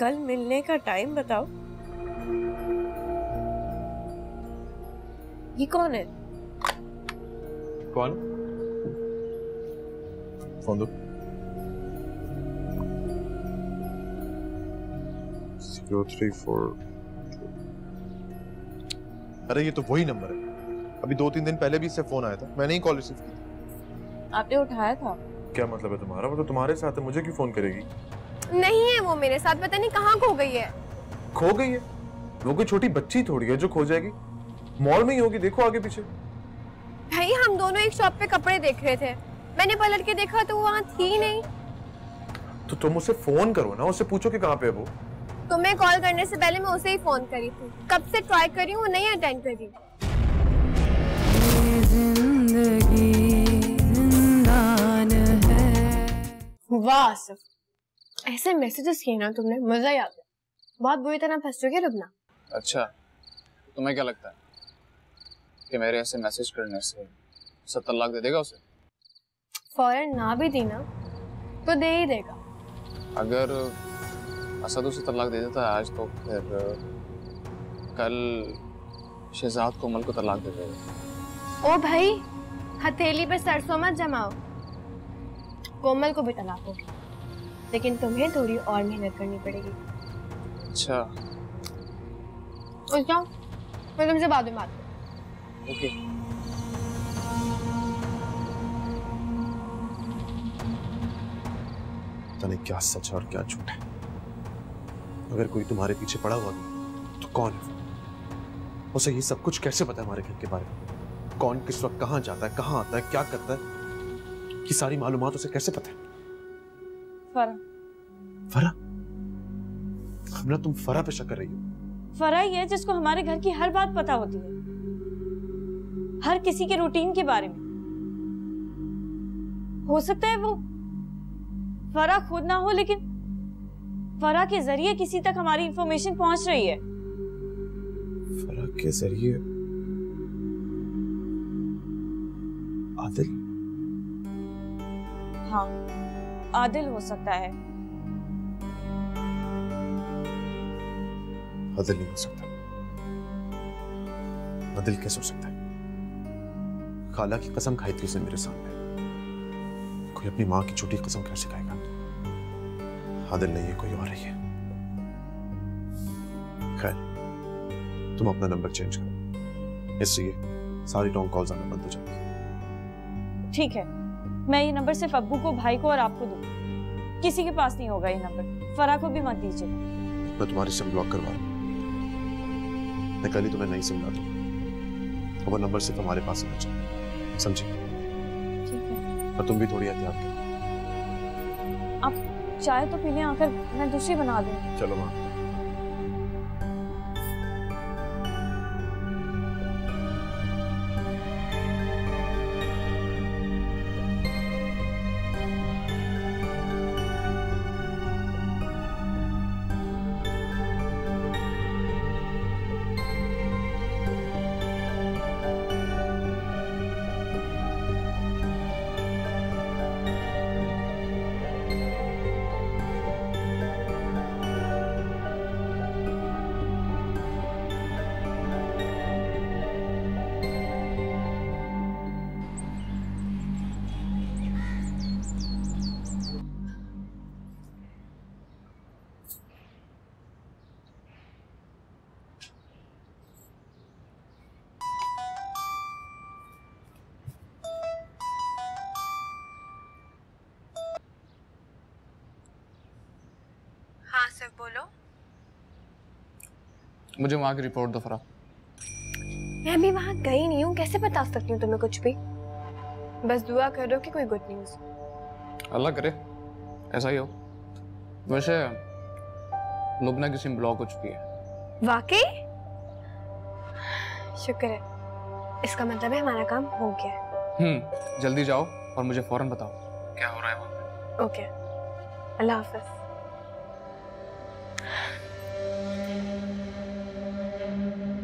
कल मिलने का टाइम बताओ। ये कौन है? कौन? फोन दो। 0342। अरे ये तो वही नंबर है। अभी 2-3 दिन पहले भी इससे फोन आया था, मैंने ही कॉल रिसीव की। आपने उठाया था? क्या मतलब है तुम्हारा? वो तो तुम्हारे साथ है, मुझे क्यों फोन करेगी? नहीं है वो मेरे साथ, पता नहीं कहाँ खो गई है। खो गई है? वो कोई छोटी बच्ची थोड़ी है जो खो जाएगी। मॉल में ही होगी, देखो आगे पीछे। भाई हम दोनों एक शॉप पे कपड़े देख रहे थे, मैंने पलट के देखा तो वो वहाँ थी नहीं। तो तुम उसे फोन करो ना, उससे पूछो कि कहाँ पे है वो। तुम्हें कॉल करने से पहले मैं उसे ही फोन करी थी, कब से ट्राई करी हूँ, वो नहीं अटेंड करी। वाह आसिफ, ऐसे मैसेजेस किए ना तुमने, मजा ही आ गया। बहुत बुरी तरह फंस चुके रुबना। अच्छा, तुम्हें क्या लगता है कि मेरे ऐसे मैसेज करने से 70 लाख दे देगा उसे? फौरन ना भी दी ना तो दे ही देगा। अगर असद उसे 70 लाख दे देता है आज, तो फिर कल शहजाद कोमल को तलाक दे देगा। ओ भाई, हथेली पे सरसों मत जमाओ। कोमल को भी तलाक होगी, लेकिन तुम्हें थोड़ी और मेहनत करनी पड़ेगी। अच्छा, उठ जाओ, मैं तुमसे बाद में बात करूँ। ओके। पता नहीं क्या सच है और क्या झूठ है। अगर कोई तुम्हारे पीछे पड़ा हुआ भी तो कौन है? उसे ये सब कुछ कैसे पता है हमारे घर के बारे में? कौन किस वक्त कहाँ जाता है, कहाँ आता है, क्या करता है, ये सारी मालूमात उसे कैसे पता है? फरा। फरा? हमना, तुम फरा पे शक कर रही हो? फरा ही है जिसको हमारे घर की हर बात पता होती है, हर किसी के रूटीन के बारे में। हो सकता है वो फरा खुद ना हो, लेकिन फरा के जरिए किसी तक हमारी इंफॉर्मेशन पहुंच रही है। फरा के जरिए? आदिल? हाँ, आदिल हो सकता है। आदिल नहीं हो सकता। आदिल कैसे हो सकता है? खाला की कसम खाई थी उसने मेरे सामने। कोई अपनी माँ की झूठी कसम कैसे खाएगा? आदिल नहीं है, कोई और ही है। खैर, तुम अपना नंबर चेंज करो, इससे सारी रॉन्ग कॉल्स आना बंद हो जाएगी। ठीक है, मैं ये नंबर सिर्फ अब्बू को, भाई को और आपको दूंगी। किसी के पास नहीं होगा ये नंबर। फरा को भी मत दीजिए। मैं तुम्हारी सिम ब्लॉक करवा रहा हूँ। मैं कल ही तुम्हें नई सिम ला दूंगा, और वो नंबर सिर्फ हमारे पास होना चाहिए, समझी? ठीक है। और तुम भी थोड़ी एहतियात करो। आप चाय तो पी लें, आकर मैं दूसरी बना दूँ। चलो माँ। हाँ सर, बोलो। मुझे वहाँ की रिपोर्ट दो फरा। मैं अभी वहाँ गई नहीं हूँ, कैसे बता सकती हूँ तुम्हें कुछ भी? बस दुआ करो कि कोई गुड न्यूज़। अल्लाह करे ऐसा ही हो। वैसे लुबना की सिम ब्लॉक हो चुकी है। वाकई? शुक्र है, इसका मतलब है हमारा काम हो गया है। जल्दी जाओ और मुझे फौरन बताओ क्या हो रहा है वहाँ पे। ओके, अल्लाह हाफ़िज़।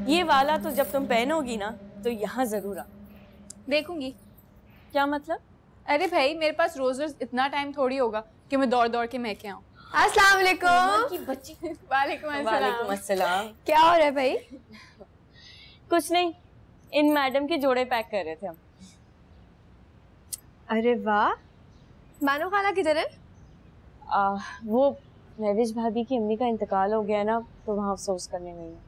ये वाला तो जब तुम पहनोगी ना तो यहाँ जरूर आ। देखूंगी। क्या मतलब? अरे भाई, मेरे पास रोज रोज इतना टाइम थोड़ी होगा कि मैं दौड़ दौड़ के महके आऊं। अस्सलाम वालेकुम। की बच्ची। वालेकुम वालेकुम अस्सलाम। क्या हो रहा है भाई? कुछ नहीं, इन मैडम के जोड़े पैक कर रहे थे हम। अरे वाह, मानो खाला किधर है? वो महविश भाभी की अम्मी का इंतकाल हो गया ना, तो वहाँ अफसोस करने गई है।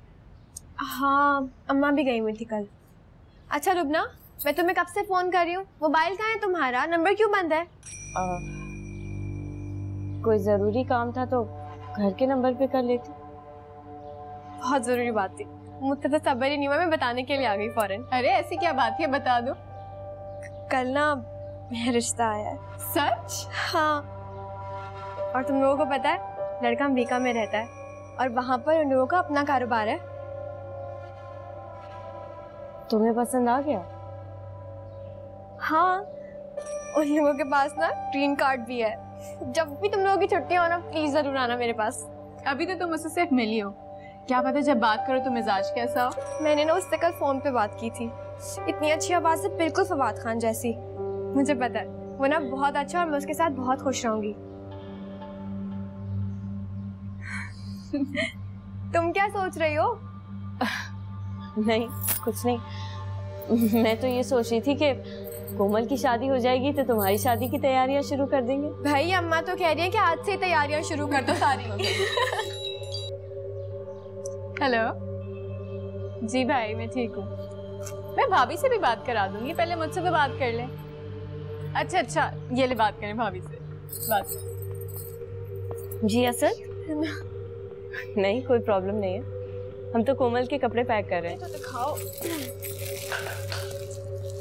हाँ, अम्मा भी गई हुई थी कल। अच्छा रुबना, मैं तुम्हें कब से फोन कर रही हूँ, मोबाइल कहाँ है तुम्हारा? नंबर क्यों बंद है? कोई जरूरी काम था तो घर के नंबर पे कर लेती। बहुत जरूरी बात थी, मुझसे तो सब्र ही नहीं हुआ, मैं बताने के लिए आ गई फौरन। अरे ऐसी क्या बात है, बता दो। कल ना मेरा रिश्ता आया है। सच? हाँ, और तुम लोगों को पता है लड़का अमेरिका में रहता है और वहां पर उन लोगों का अपना कारोबार है। तुम्हें पसंद आ गया? हाँ, उन लोगों के पास ना ग्रीन कार्ड भी है। जब भी तुम लोगों की छुट्टी हो ना, प्लीज जरूर आना मेरे पास। अभी तो तुम उससे सिर्फ मिली हो, क्या पता जब बात करो तो मिजाज कैसा हो। मैंने ना उससे कल फोन पे बात की थी, इतनी अच्छी आवाज है, बिल्कुल फवाद खान जैसी। मुझे पता है वो ना बहुत अच्छा, और मैं उसके साथ बहुत खुश रहूंगी। तुम क्या सोच रही हो? नहीं, कुछ नहीं। मैं तो ये सोच रही थी कि कोमल की शादी हो जाएगी तो तुम्हारी शादी की तैयारियां शुरू कर देंगे। भाई अम्मा तो कह रही है कि आज से तैयारियां शुरू कर दो सारी। हेलो जी भाई, मैं ठीक हूँ। मैं भाभी से भी बात करा दूंगी, पहले मुझसे तो बात कर ले। अच्छा अच्छा, ये ले बात करें भाभी से। बात जी असद? नहीं, कोई प्रॉब्लम नहीं है, हम तो कोमल के कपड़े पैक कर रहे हैं। तो दिखाओ।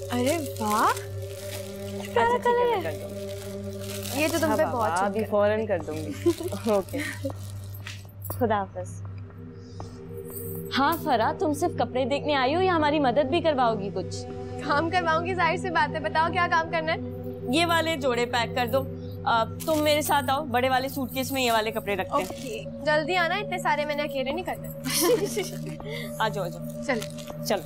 अरे वाह, अच्छा ठीक है, मैं कर दूंगी। ये तो तुम पे बहुत अभी फौरन कर दूंगी। ओके, खुदा हाफिज। हाँ फरा, तुम सिर्फ कपड़े देखने आई हो या हमारी मदद भी करवाओगी? कुछ काम करवाऊंगी, जाहिर सी बात है। बताओ क्या काम करना है? ये वाले जोड़े पैक कर दो। तुम मेरे साथ आओ, बड़े वाले सूटकेस में ये वाले कपड़े रखते हैं। ओके, जल्दी आना, इतने सारे मैंने अकेले नहीं करने। आ जाओ आ जाओ। चलो चलो।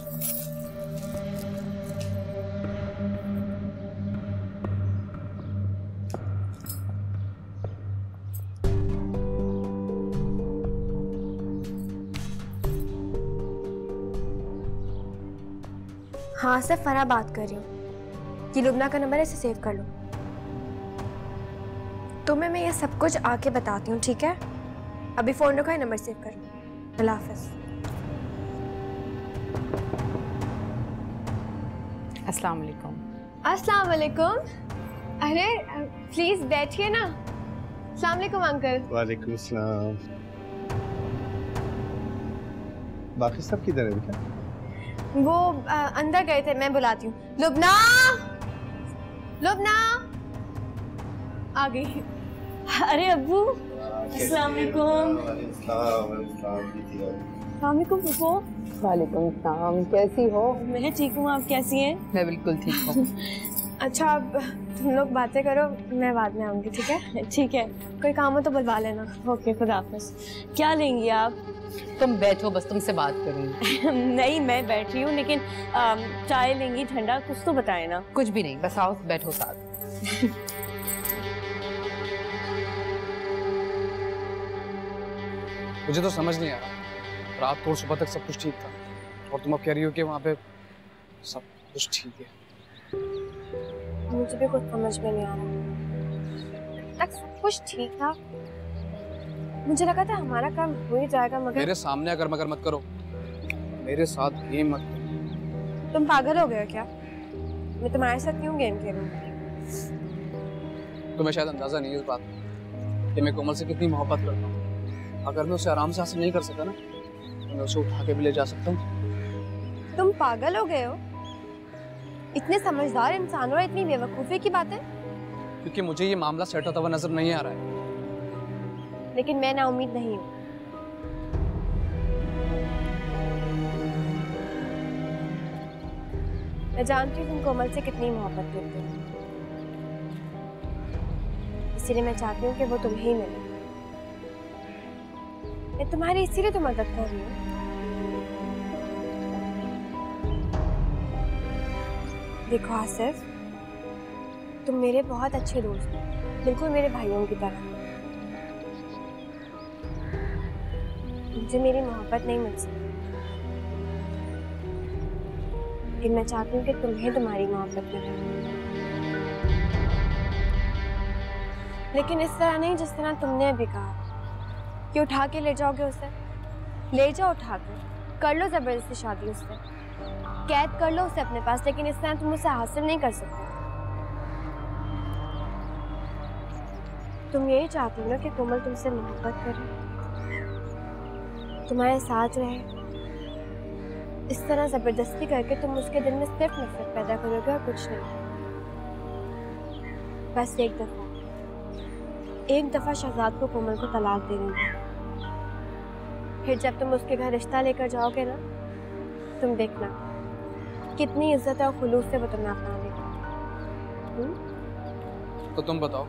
हाँ से फरा बात कर रही हूँ कि लुबना का नंबर ऐसे सेव कर लो। तुम्हें मैं ये सब कुछ आके बताती हूँ, ठीक है? अभी फोन रखो, नंबर सेव कर लो। अल्लाह हाफिज। अस्सलाम वालेकुम। अस्सलाम वालेकुम। अरे प्लीज बैठिए ना। अस्सलाम वालेकुम अंकल। वालेकुम सलाम। बाकी सब किधर है बेटा? वो अंदर गए थे, मैं बुलाती हूँ। लुबना, लुबना आ गई। अरे अब्बू, अस्सलाम वालेकुम। वालेकुम फूफो। वालेकुम सलाम, कैसी हो? मैं ठीक हूँ, आप कैसी हैं? मैं बिल्कुल ठीक हूँ। अच्छा, अब तुम लोग बातें करो, मैं बाद में आऊंगी, ठीक है? ठीक है। कोई काम हो तो बुलवा लेना। ओके, खुदा हाफिज। क्या लेंगी आप? तुम बैठो, बस तुमसे बात करूंगी। नहीं, मैं बैठ रही हूँ, लेकिन चाय लेंगी, ठंडा कुछ तो बताए ना। कुछ भी नहीं, बस आओ बैठो साथ। मुझे तो समझ नहीं आ रहा, रात को और सुबह तक सब कुछ ठीक था, और तुम अब कह रही हो कि वहाँ पे सब कुछ ठीक है। मुझे भी कुछ समझ में नहीं आ रहा। तक सब कुछ ठीक था, मुझे लगा था हमारा काम हो ही जाएगा, मगर मेरे सामने अगर मगर मत करो, मेरे साथ भी मत करो। तुम पागल हो गए हो क्या? मैं तुम्हारे साथ क्यों गेम खेलूं? तुम्हें शायद अंदाजा नहीं है इस बात कि मैं कोमल से कितनी मोहब्बत करता हूँ। अगर मैं उसे आराम से हासिल नहीं कर सका ना, तो मैं उसे उठा के भी ले जा सकता हूँ। तुम पागल हो गए हो? इतने समझदार इंसान और इतनी बेवकूफी की बात है? क्योंकि मुझे ये मामला सेट होता हुआ नजर नहीं आ रहा है। लेकिन मैं ना उम्मीद नहीं हूँ। मैं जानती हूँ तुम कोमल से कितनी मोहब्बत करते हो, इसीलिए मैं चाहती हूँ कि वो तुम्हें ही मिले। मैं तुम्हारी इसीलिए तो मदद कर रही हूँ। देखो आसिफ, तुम मेरे बहुत अच्छे दोस्त हो, बिल्कुल मेरे भाइयों की तरह। तुझे मेरी मोहब्बत नहीं मिल सकती, लेकिन मैं चाहती हूँ कि तुम्हें तुम्हारी मोहब्बत मिले, लेकिन इस तरह नहीं जिस तरह तुमने अभी कहा कि उठा के ले जाओगे उसे। ले जाओ उठा कर लो जबरदस्ती शादी उससे, कैद कर लो उसे अपने पास, लेकिन इस तरह तुम उसे हासिल नहीं कर सकते। तुम यही चाहती हो ना कि कोमल तुमसे मोहब्बत करे, तुम्हारे साथ रहे। इस तरह जबरदस्ती करके तुम उसके दिल में सिर्फ नफरत पैदा करोगे और कुछ नहीं। बस एक दफा शहजाद को कोमल को तलाक दे देंगे, फिर जब तुम उसके घर रिश्ता लेकर जाओगे ना, तुम देखना कितनी इज्जत और खुलूस से वो तुम्हें अपना लेगी। तो तुम बताओ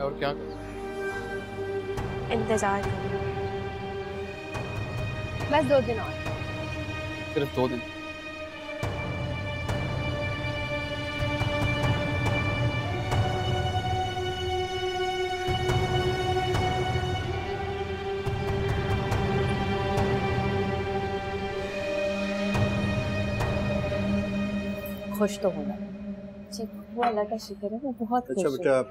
और क्या करूं? इंतजार करो, बस 2 दिन और। सिर्फ 2 दिन? खुश तो होगा जी, वो अल्लाह का शुक्र है, मैं बहुत खुश अच्छा हूँ। बेटा,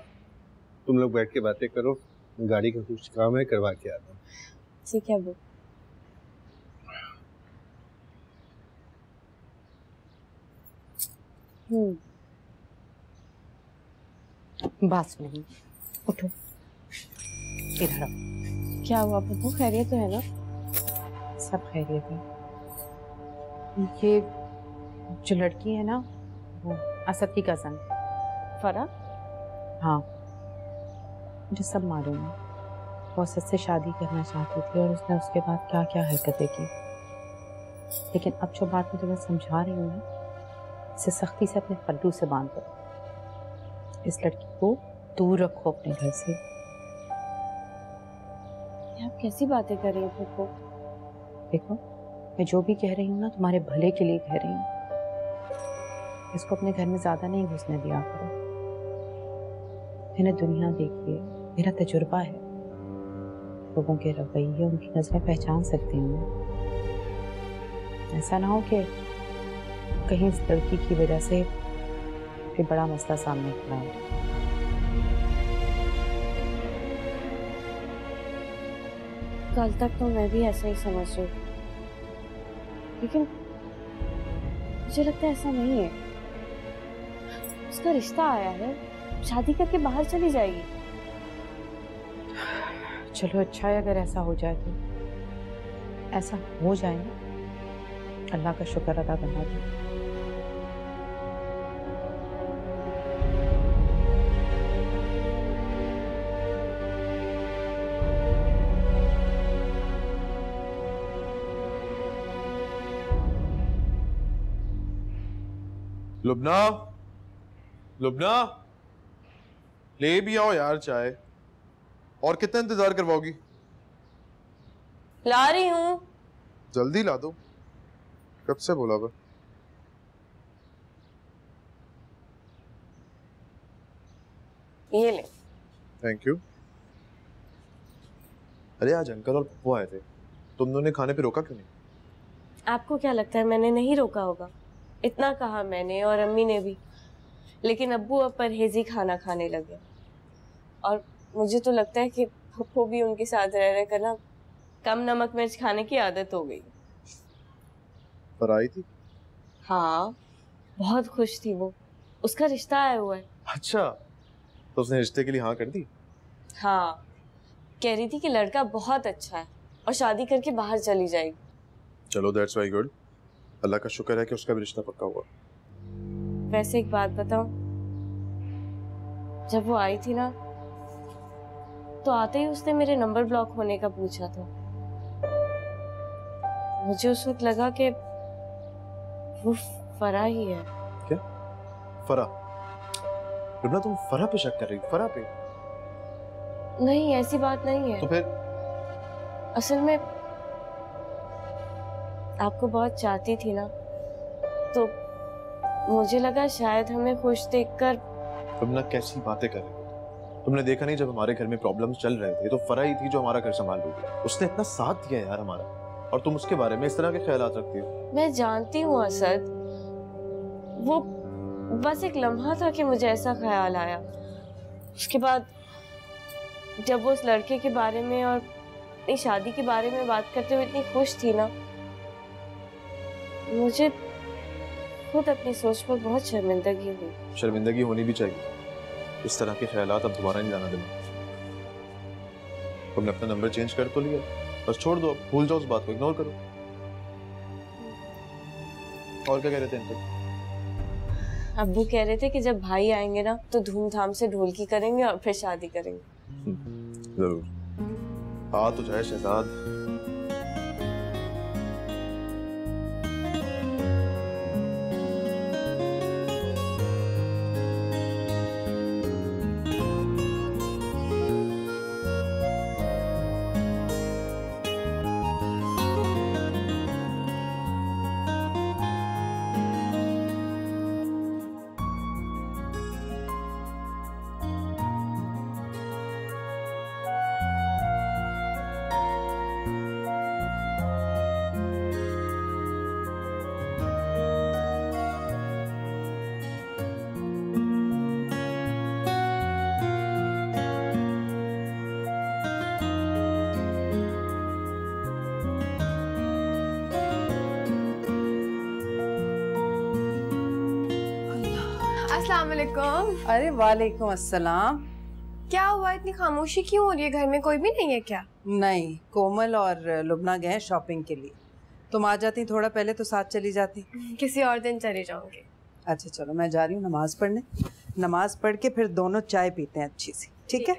तुम लोग बैठ के बातें करो, गाड़ी का कुछ काम है करवा के आता हूँ। ठीक है वो। बात सुनिए, उठो, इधर आओ। क्या हुआ पप्पू, खैरियत तो है ना? सब खैरियत है। ये जो लड़की है ना, वो असद की कज़न। फरा? हाँ, मुझे सब मालूम है। वो असद से शादी करना चाहती थी और उसने उसके बाद क्या क्या हरकतें की, लेकिन अब जो बात मैं तुम्हें समझा रही हूँ ना, इसे सख्ती से अपने पल्लू से बांध दो। इस लड़की को दूर रखो अपने घर से। आप कैसी बातें कर रही हैं पप्पू? देखो, मैं जो भी कह रही हूँ ना, तुम्हारे भले के लिए कह रही हूँ। इसको अपने घर में ज्यादा नहीं घुसने दिया करो। मैंने दुनिया देखी है, मेरा तजुर्बा है। लोगों के रवैये, उनकी नजरें पहचान सकती हूँ। ऐसा ना हो कि कहीं इस लड़की की वजह से कोई बड़ा मसला सामने खड़ा हो। कल तक तो मैं भी ऐसा ही समझ रही हूँ, लेकिन मुझे लगता है ऐसा नहीं है। उसका रिश्ता आया है, शादी करके बाहर चली जाएगी। चलो अच्छा है, अगर ऐसा हो जाए तो। ऐसा हो जाए ना, अल्लाह का शुक्र अदा करना चाहिए। लुबना, लुबना, ले भी आओ यार चाय। और कितना इंतजार करवाओगी? ला रही हूँ। जल्दी ला दो, कब से बोला बा? ये ले। Thank you. अरे आज अंकल और पप्पू आए थे, तुम दोनों ने खाने पे रोका क्यों नहीं? आपको क्या लगता है मैंने नहीं रोका होगा? इतना कहा मैंने और अम्मी ने भी, लेकिन अब्बू अब परहेजी खाना खाने लगे। और मुझे तो लगता है कि पप्पू भी उनके साथ रह रहे कर ना कम नमक मिर्च खाने की आदत हो गई। पर आई थी? हाँ, बहुत खुश थी वो। उसका रिश्ता आया हुआ है। अच्छा, तो उसने रिश्ते के लिए हाँ कर दी? हाँ, कह रही थी कि लड़का बहुत अच्छा है और शादी करके बाहर चली जाएगी। चलो दैट्स वेरी गुड। अल्लाह का शुक्र है कि उसका भी रिश्ता पक्का हुआ। वैसे एक बात बताऊं, जब वो आई थी ना, तो आते ही उसने मेरे नंबर ब्लॉक होने का पूछा था। मुझे उस वक्त लगा कि वो फरा ही है। क्या? फरा? रुबना, तुम फरा पे शक कर रही हो? फरा पे? नहीं, ऐसी बात नहीं है। तो फिर? असल में आपको बहुत चाहती थी ना, तो मुझे लगा शायद हमें खुश देखकर। रुबना, कैसी बातें कर रही हो? तुमने देखा नहीं जब हमारे घर में प्रॉब्लम्स चल रहे थे तो फरा ही थी जो हमारा घर संभाल रही थी। उसने इतना साथ दिया यार हमारा, और तुम उसके बारे में इस तरह के ख्यालात रखती हो। मैं जानती हूँ असद, वो बस एक लम्हा था कि मुझे ऐसा ख्याल आया। उसके बाद जब वो उस लड़के के बारे में और अपनी शादी के बारे में बात करते हुए इतनी खुश थी ना, मुझे खुद अपनी सोच पर बहुत शर्मिंदगी हुई। शर्मिंदगी होनी भी चाहिए। इस तरह के ख्यालात अब दोबारा नहीं लाना देना। तुमने अपना नंबर चेंज कर तो लिया, बस छोड़ दो, भूल जाओ उस बात को, इग्नोर करो। और क्या कह रहे थे अंकल? अब्बू कह रहे थे कि जब भाई आएंगे ना तो धूमधाम से ढोलकी करेंगे और फिर शादी करेंगे। जरूर। आ तो जाए शहजाद। अस्सलाम वालेकुम। अरे वालेकुम अस्सलाम। क्या हुआ, इतनी खामोशी क्यों हो रही है? घर में कोई भी नहीं है क्या? नहीं, कोमल और लुबना गए शॉपिंग के लिए। तुम आ जाती थोड़ा पहले तो साथ चली जाती। किसी और दिन चली जाऊंगी। अच्छा चलो, मैं जा रही हूँ नमाज पढ़ने। नमाज पढ़ के फिर दोनों चाय पीते हैं अच्छी सी, ठीक है?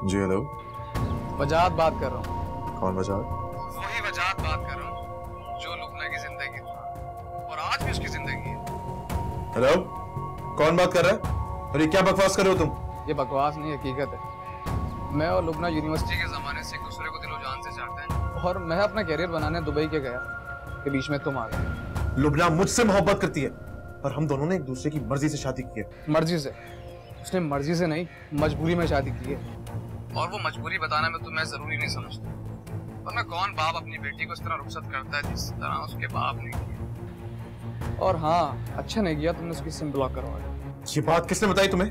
जी हेलो। वजाहत बात कर रहा हूँ। कौन वजाहत? वही वजाहत बात कर रहा हूँ जो लुबना की जिंदगी थी और आज भी उसकी जिंदगी है। हेलो, कौन बात कर रहा है? और ये क्या बकवास कर रहे हो तुम? ये बकवास नहीं, हकीकत है। मैं और लुबना यूनिवर्सिटी के जमाने से एक दूसरे को दिलो जान से चाहते हैं, और मैं अपना कैरियर बनाने दुबई के गया के बीच में तुम आ गए। लुबना मुझसे मोहब्बत करती है और हम दोनों ने एक दूसरे की मर्जी से शादी की है। मर्जी से? उसने मर्जी से नहीं, मजबूरी में शादी की है, और वो मजबूरी बताना मैं तुम्हें जरूरी नहीं समझता। वरना कौन बाप अपनी बेटी को इस तरह रुखसत करता है जिस तरह उसके बाप ने किया। और हाँ, अच्छा नहीं किया तुमने उसकी सिम ब्लॉक करवाया। ये बात किसने बताई तुम्हें?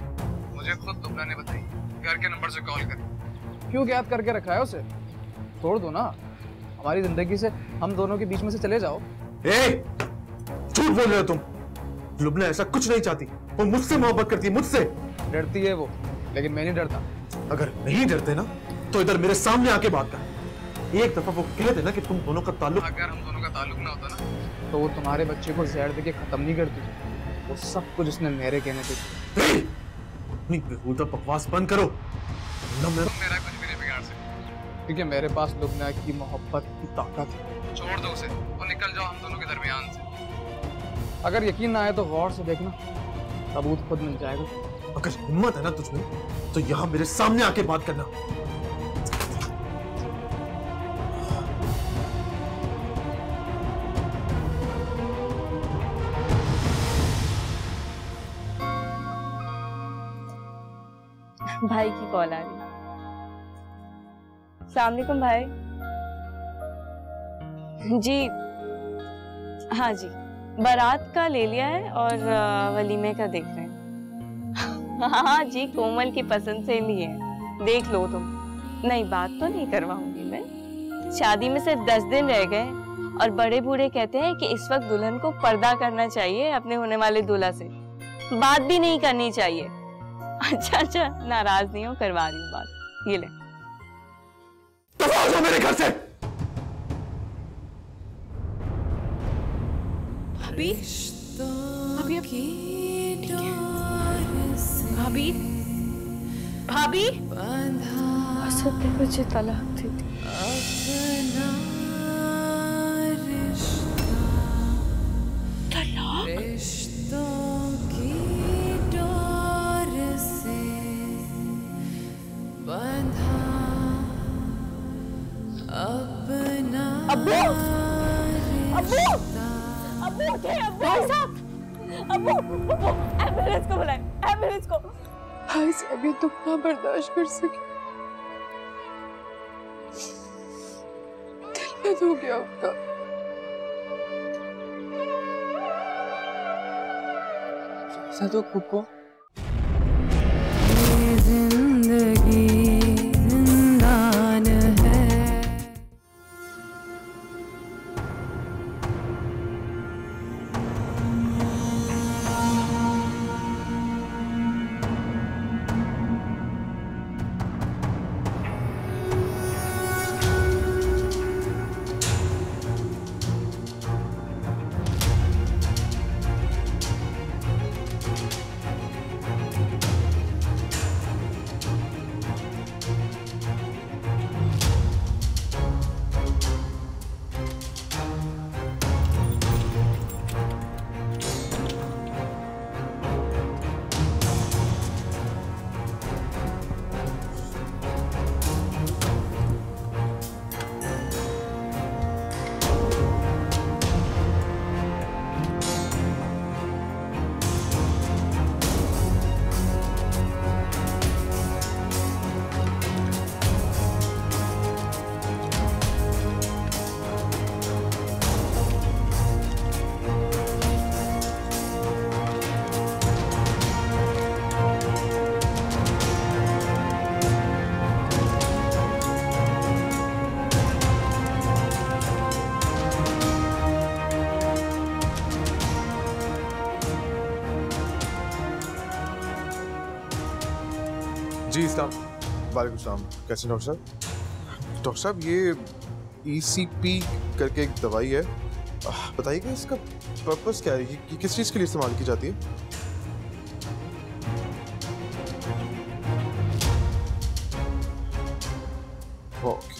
मुझे खुद लुबना ने बताई। घर के नंबर से कॉल करी। क्यों याद करके रखा है उसे? छोड़ दो ना, हमारी जिंदगी से हम दोनों के बीच में से चले जाओ। झूठ बोल रहे हो तुम। लुबना ऐसा कुछ नहीं चाहती, वो मुझसे मोहब्बत करती है, मुझसे। डरती है वो, लेकिन मैं नहीं डरता। अगर नहीं डरते ना तो इधर मेरे सामने आके बात कर। एक दफा वो कह देना कि तुम दोनों का ताल्लुक। अगर हम दोनों का ताल्लुक ना होता ना तो वो तुम्हारे बच्चे को जहर देके खत्म नहीं करती। वो सब कुछ उसने मेरे कहने पे। अपनी बेहुदा बकवास बंद करो। तुम मेरा कुछ भी नहीं बिगाड़ सकते, क्योंकि मेरे पास लुबना की मोहब्बत की ताकत है। छोड़ दो उसे और निकल जाओ हम दोनों के दरमियान से। अगर यकीन ना आए तो गौर से देखना, सबूत खुद मिल जाएगा। अगर हिम्मत है ना तुझमें तो यहाँ मेरे सामने आके बात करना। भाई की कॉल आ रही है। अस्सलाम वालेकुम भाई। जी हाँ जी, बारात का ले लिया है और वलीमे का देख रहे हैं। हाँ जी, कोमल की पसंद से लिए हैं, देख लो तुम। नहीं, बात तो नहीं करवाऊंगी मैं। शादी में सिर्फ 10 दिन रह गए और बड़े बूढ़े कहते हैं कि इस वक्त दुल्हन को पर्दा करना चाहिए अपने होने वाले दूल्हा से, बात भी नहीं करनी चाहिए। अच्छा अच्छा, नाराज नहीं हो, करवा रही हूँ बात। ये ले। दफा हो जाओ मेरे घर से। भाभी भाभी भाभी असद ने मुझे तलाक दी थी। अब्बू अब्बू अब्बू उठे, अब्बू भाई साहब, अब्बू अब्बू एम्बुलेंस को बुलाएं, एम्बुलेंस को। भाई साहब ये तुम ना बर्दाश्त कर सके, दिल में हो गया उनका। ऐसा तो कुको जिंदगी जिंदान है। जी वालेकुम सलाम। कैसे डॉक्टर साहब? डॉक्टर साहब ये ECP करके एक दवाई है, बताइएगा इसका पर्पस क्या है? ये किस चीज़ के लिए इस्तेमाल की जाती है? ओके।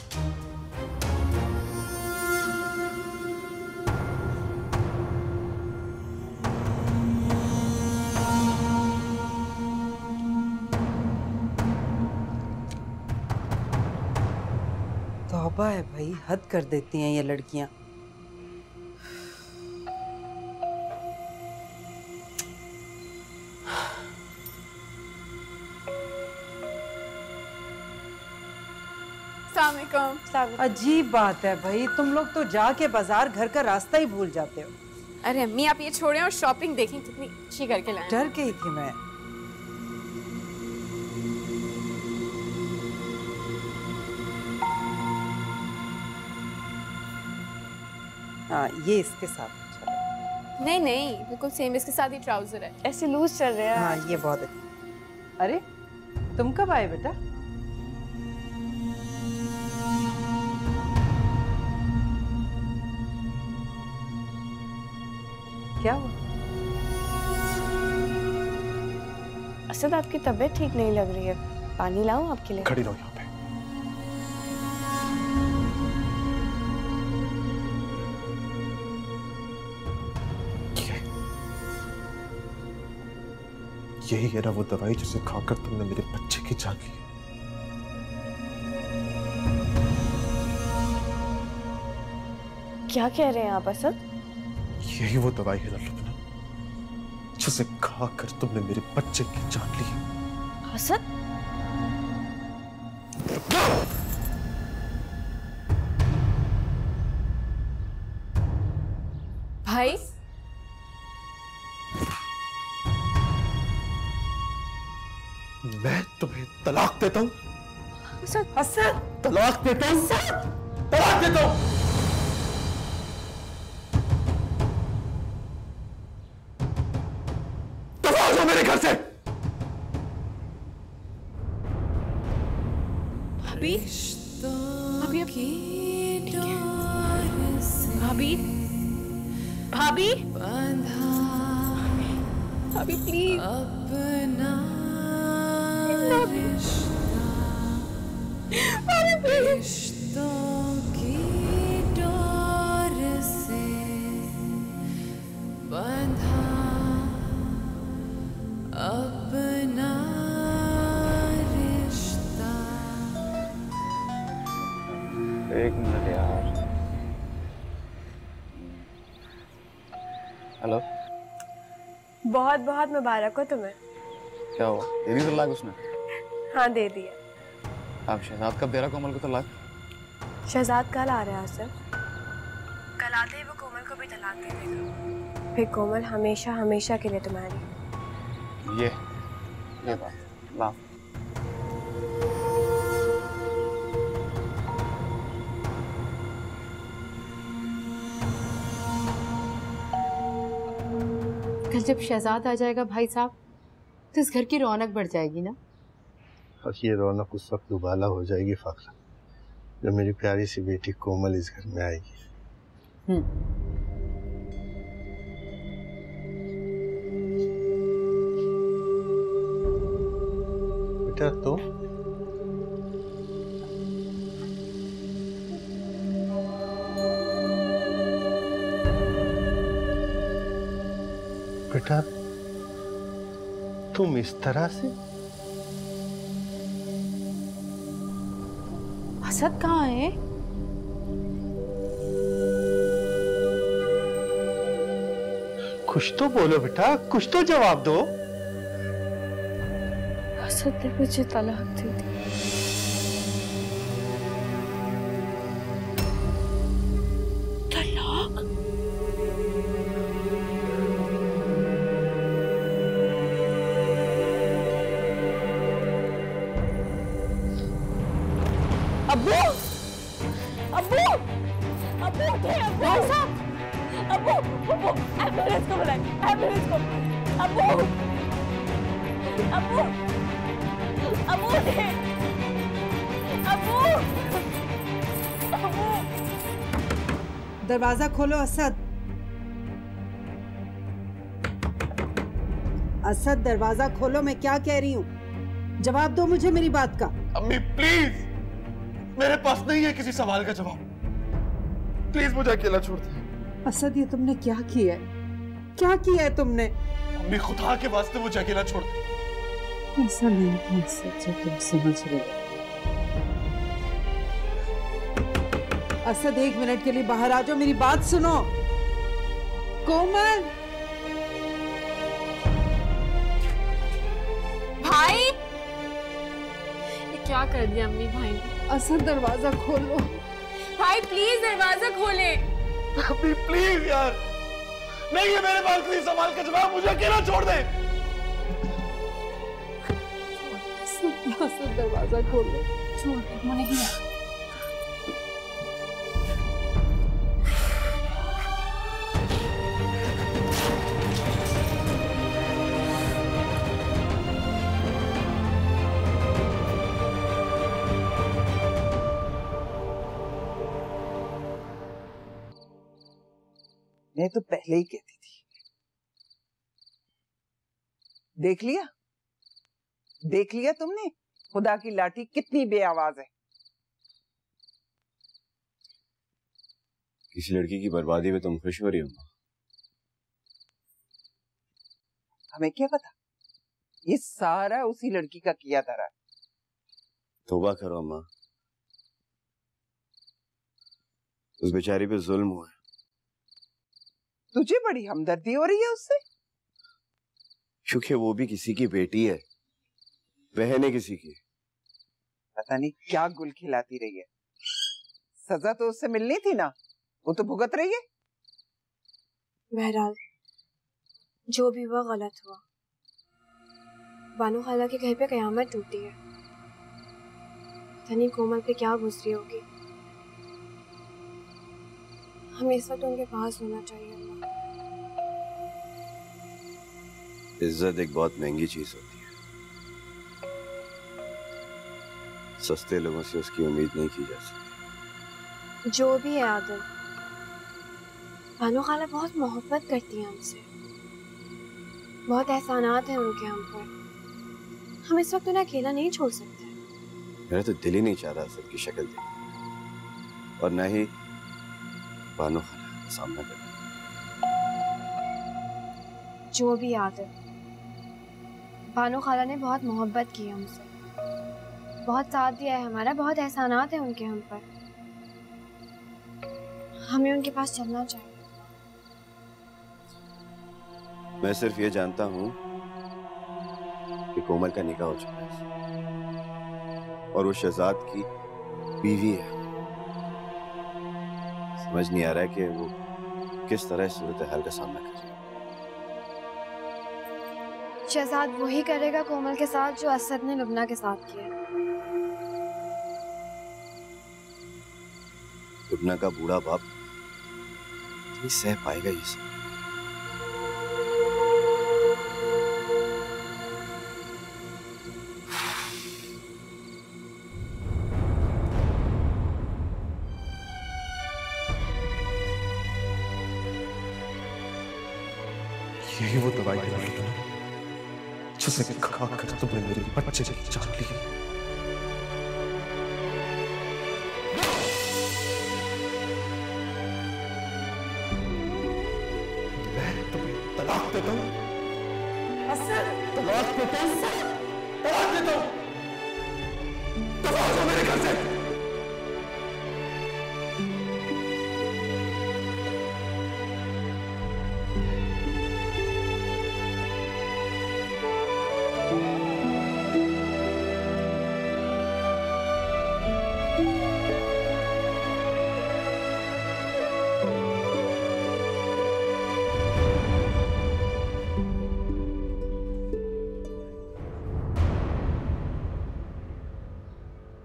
तौबा है भाई, हद कर देती हैं ये लड़कियां। अजीब बात है भाई, तुम लोग तो जाके बाजार घर का रास्ता ही भूल जाते हो। अरे अम्मी आप ये छोड़ें और शॉपिंग देखें कितनी अच्छी करके लाए। डर गई थी मैं। हाँ ये इसके साथ। नहीं नहीं बिल्कुल सेम, इसके साथ ही ट्राउजर है। ऐसे लूज चल रहे हैं। हाँ ये बहुत अच्छा। अरे तुम कब आए बेटा? क्या हुआ? असद आपकी तबीयत ठीक नहीं लग रही है, पानी लाऊं आपके लिए? खड़ी रहो यहाँ पे। यही है ना वो दवाई जिसे खाकर तुमने मेरे बच्चे की जान ली। क्या कह रहे हैं आप असद? यही वो दवाई है ना लुबना, जिसे खाकर तुमने मेरे बच्चे की जान ली। असद भाई मैं तुम्हें तलाक देता हूं। असद असद तलाक देता हूं। तलाक देता हूं। दफा हो जाओ मेरे घर से। भाभी भाभी भाभी भाभी भाभी प्लीज एक मिनट यार। हेलो, बहुत बहुत मुबारक हो तुम्हें। क्या हुआ? दे दी तलाक उसने? हाँ दे दिया। अब शहजाद कब दे रहा कोमल को तलाक? शहजाद कल आ रहा है आसिफ। कल आते ही वो कोमल को भी तलाक दे देगा। फिर कोमल हमेशा हमेशा के लिए तुम्हारी। ये बात ला। कल जब शहजाद आ जाएगा भाई साहब तो इस घर की रौनक बढ़ जाएगी ना। और ये रौनक उस वक्त दुबाला हो जाएगी फाखरा, जब मेरी प्यारी सी बेटी कोमल इस घर में आएगी। बेटा तो बेटा तुम इस तरह से? असद कहाँ है? कुछ तो बोलो बेटा, कुछ तो जवाब दो। असद ने मुझे तलाक दी थी। तलाक? अब्बू अब्बू अब्बू उठे भाई साहब। अब्बू अब्बू एम्बुलेंस को बुलाए, एम्बुलेंस को। अब्बू अब्बू अब्बू उठे। अब्बू अब्बू दरवाजा खोलो असद। असद दरवाजा खोलो, मैं क्या कह रही हूँ जवाब दो मुझे मेरी बात का। अम्मी प्लीज, मेरे पास नहीं है किसी सवाल का जवाब। प्लीज मुझे अकेला छोड़ दे। असद ये तुमने क्या किया है? क्या किया है तुमने? अम्मी खुदा के वास्ते मुझे अकेला छोड़ दे। ऐसा नहीं था असद, जो तुम समझ रहे हो। असद एक मिनट के लिए बाहर आ जाओ, मेरी बात सुनो। कोमल भाई, ये क्या कर दिया अम्मी भाई ने? असद दरवाजा खोलो। भाई प्लीज दरवाजा खोले। अम्मी प्लीज यार, नहीं है मेरे पास किसी सवाल का जवाब, मुझे अकेला छोड़ दे। असद दरवाजा खोलो। छोड़ मुझे नहीं। मैं तो पहले ही कहती थी। देख लिया तुमने, खुदा की लाठी कितनी बेआवाज है। किसी लड़की की बर्बादी में तुम खुश हो रही हो? हमें क्या पता, ये सारा उसी लड़की का किया धरा है। तौबा करो अम्मा, उस बेचारी पे जुल्म हुआ है। तुझे बड़ी हमदर्दी हो रही है उससे? क्योंकि वो भी किसी की बेटी है, बहन है किसी की। पता नहीं क्या गुल खिलाती रही है। सजा तो उससे मिलनी थी ना, वो तो भुगत रही है। बहरहाल जो भी हुआ गलत हुआ। बानो खाला के घर पे कयामत टूटी है। धनी कोमल पे क्या गुजरी होगी। हमें इस वक्त उनके पास होना चाहिए। अल्लाह, इज्जत एक बहुत महंगी चीज होती है। सस्ते लोगों से उसकी उम्मीद नहीं की जा सकती। जो भी है आदिल, बानो खाला बहुत मोहब्बत करती हैं हमसे, बहुत एहसानात हैं उनके हम पर। हम इस वक्त उन्हें अकेला नहीं छोड़ सकते। मेरा तो दिल ही नहीं चाह रहा सबकी शक्ल देखने, और न ही बानो खाला का सामना करना। जो भी आदिल, बानो खाला ने बहुत मोहब्बत की है हमसे, बहुत साथ दिया है हमारा, बहुत एहसानात हैं उनके हम पर। हमें उनके पास चलना चाहिए। मैं सिर्फ ये जानता हूं कि कोमल का निकाह हो चुका है और वो शहजाद की बीवी है। समझ नहीं आ रहा है कि वो किस तरह इस सूरत हाल का सामना कर रही है। शहजाद वही करेगा कोमल के साथ जो असद ने लुबना के साथ किया। लुबना का बूढ़ा बाप नहीं सह पाएगा ये सब। यही वो दवाई खिला रहा था जिसे खा कर तुमने मेरे बच्चे की जान ली। मैं तुम्हें तलाक देता हूं, तलाक देता हूं, तलाक देता हूं। दफा हो जाओ मेरे घर से।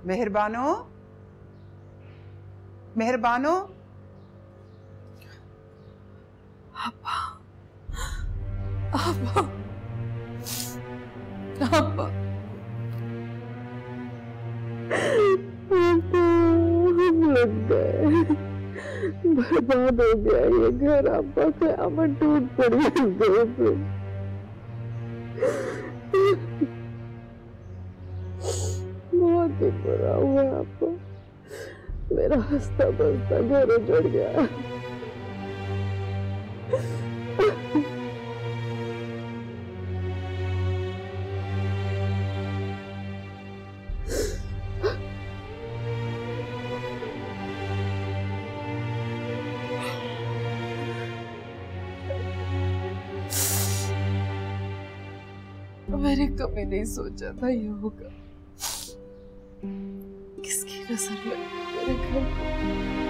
मेहरबानो, मेहरबानो। अब्बा, अब्बा, अब्बा, हम लग गए, बर्बाद हो गया ये घर। अब्बा क़यामत टूट पड़ी इस घर पे। बहुत ही बुरा हुआ आपको, मेरा हंसता बसता घर उजड़ गया। मैंने कभी नहीं सोचा था ये होगा। किसकी नजर लगी मेरे घर पर।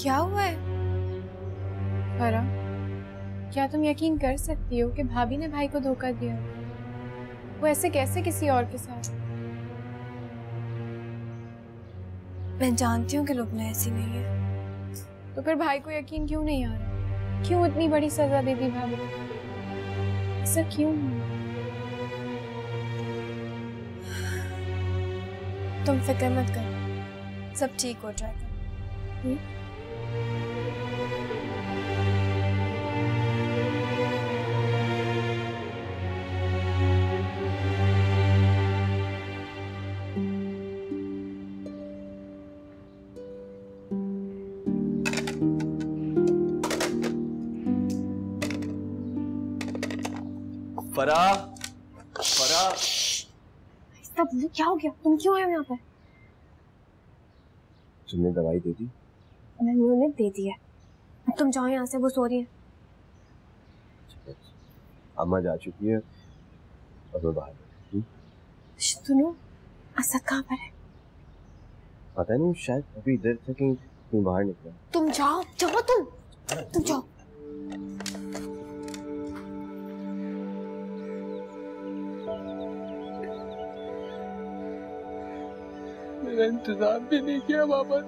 क्या हुआ है? फरा, क्या तुम यकीन कर सकती हो कि भाभी ने भाई को धोखा दिया? वो ऐसे कैसे किसी और के साथ? मैं जानती हूँ कि लुबना ऐसी नहीं है। तो फिर भाई को यकीन क्यों नहीं आ रहा? क्यों इतनी बड़ी सजा दे दी भाभी? ऐसा क्यों? तुम फिक्र मत करो, सब ठीक हो जाएगा। फरा, फरा, तब क्या हो गया? तुम क्यों आए हो यहाँ पर? तुमने दवाई दे दी? मैंने उन्हें दे दी है। अब तुम जाओ यहाँ से, वो सो रही है। अम्मा जा चुकी है और मैं बाहर। सुनो, असद कहाँ पर है? पता नहीं, शायद अभी इधर था कहीं बाहर निकला। तुम जाओ जाओ, तुम जाओ। मेरा इंतजार भी नहीं किया वापस।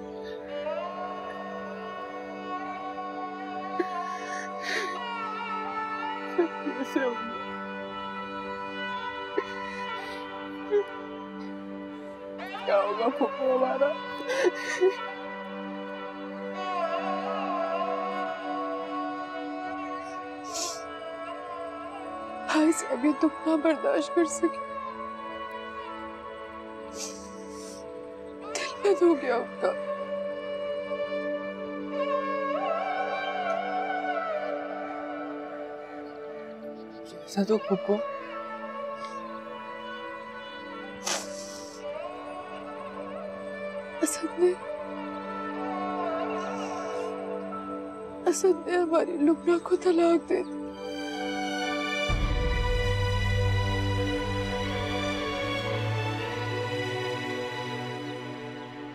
कैसे होगा? क्या होगा फूफू हमारा? भाई से अभी तुम ना बर्दाश्त कर सके, दिल में हो गया उनका। ऐसा तो फूफू असद ने हमारी लुबना को तलाक दे दी।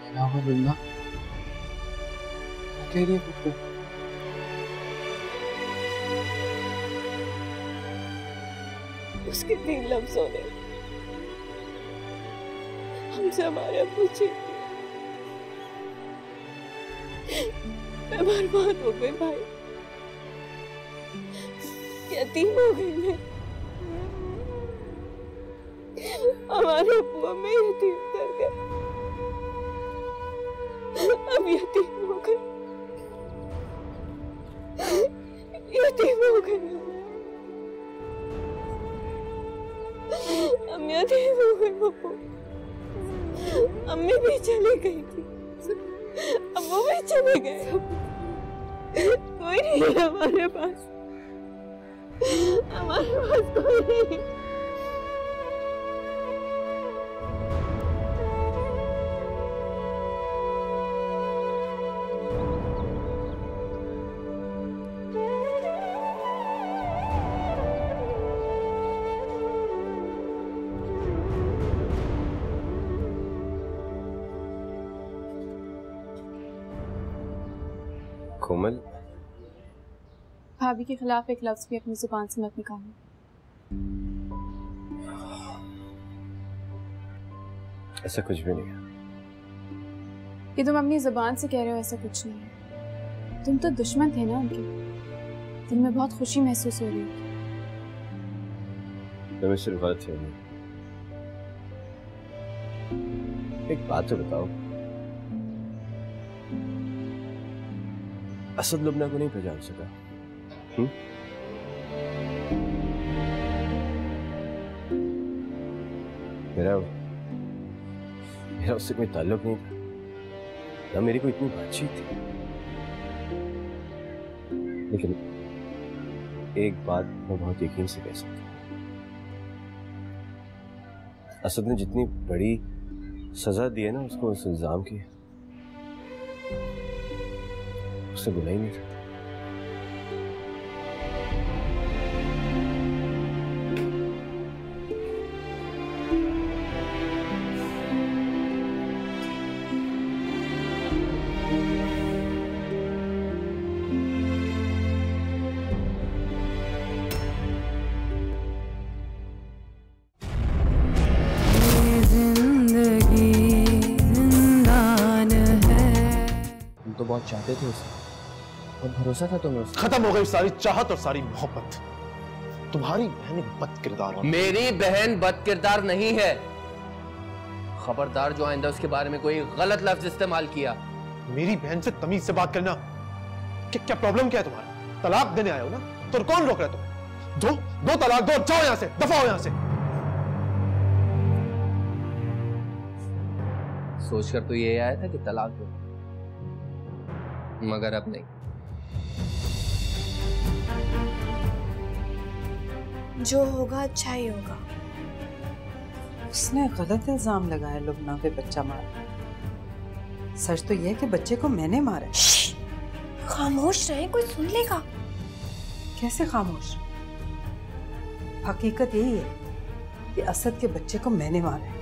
क्या हुआ लुबना? क्या कह रही है फूफू? उसके 3 लफ्जों ने हमसे हमारे अब्बू छीन लिए। मैं बर्बाद हो गई भाई, यतीम हो गई मैं। हमारे अब्बू हमें यतीम कर गए, अब यतीम हो गए, यतीम हो गए, हम यतीम हो गए अब्बू। अम्मी भी चली गई थी, अब वो भी चले गए, कोई नहीं है हमारे पास कोई नहीं। कोमल, भाभी के खिलाफ एक लफ्ज भी अपनी जुबान से मत निकालना। ऐसा कुछ भी नहीं है। कि तुम अपनी जुबान से कह रहे हो ऐसा कुछ नहीं है। तुम तो दुश्मन थे ना उनके, दिल में बहुत खुशी महसूस हो रही है। मैं सिर्फ गलत थी। एक बात तो बताओ, असद लुबना को नहीं पहचान सका? मेरा उससे कोई ताल्लुक नहीं था, ना मेरी कोई इतनी बातचीत थी। लेकिन एक बात मैं बहुत यकीन से कह सकता हूँ, असद ने जितनी बड़ी सजा दी है ना उसको उस इल्जाम की, उससे बुरा ही नहीं था। तो बहुत चाहते थे उसे और भरोसा था तुम्हें उससे। खत्म हो गई सारी चाहत और सारी मोहब्बत। तुम्हारी बहन एक बद किरदार है। मेरी बहन बद किरदार नहीं है। खबरदार जो आइंदा उसके बारे में कोई गलत लफ्ज इस्तेमाल किया। मेरी बहन से तमीज से बात करना। क्या प्रॉब्लम क्या है तुम्हारा? तलाक देने आए हो ना, तो कौन रोक रहा है तुम्हें? दो तलाक दो, जाओ यहां से, दफा हो यहां से। सोचकर तो ये आया था कि तलाक दो, मगर अब नहीं। जो होगा अच्छा ही होगा। उसने गलत इल्जाम लगाया लुबना पे बच्चा मारा। सच तो यह है कि बच्चे को मैंने मारा। खामोश रहे, कोई सुन लेगा। कैसे खामोश? हकीकत यही है कि असद के बच्चे को मैंने मारा है।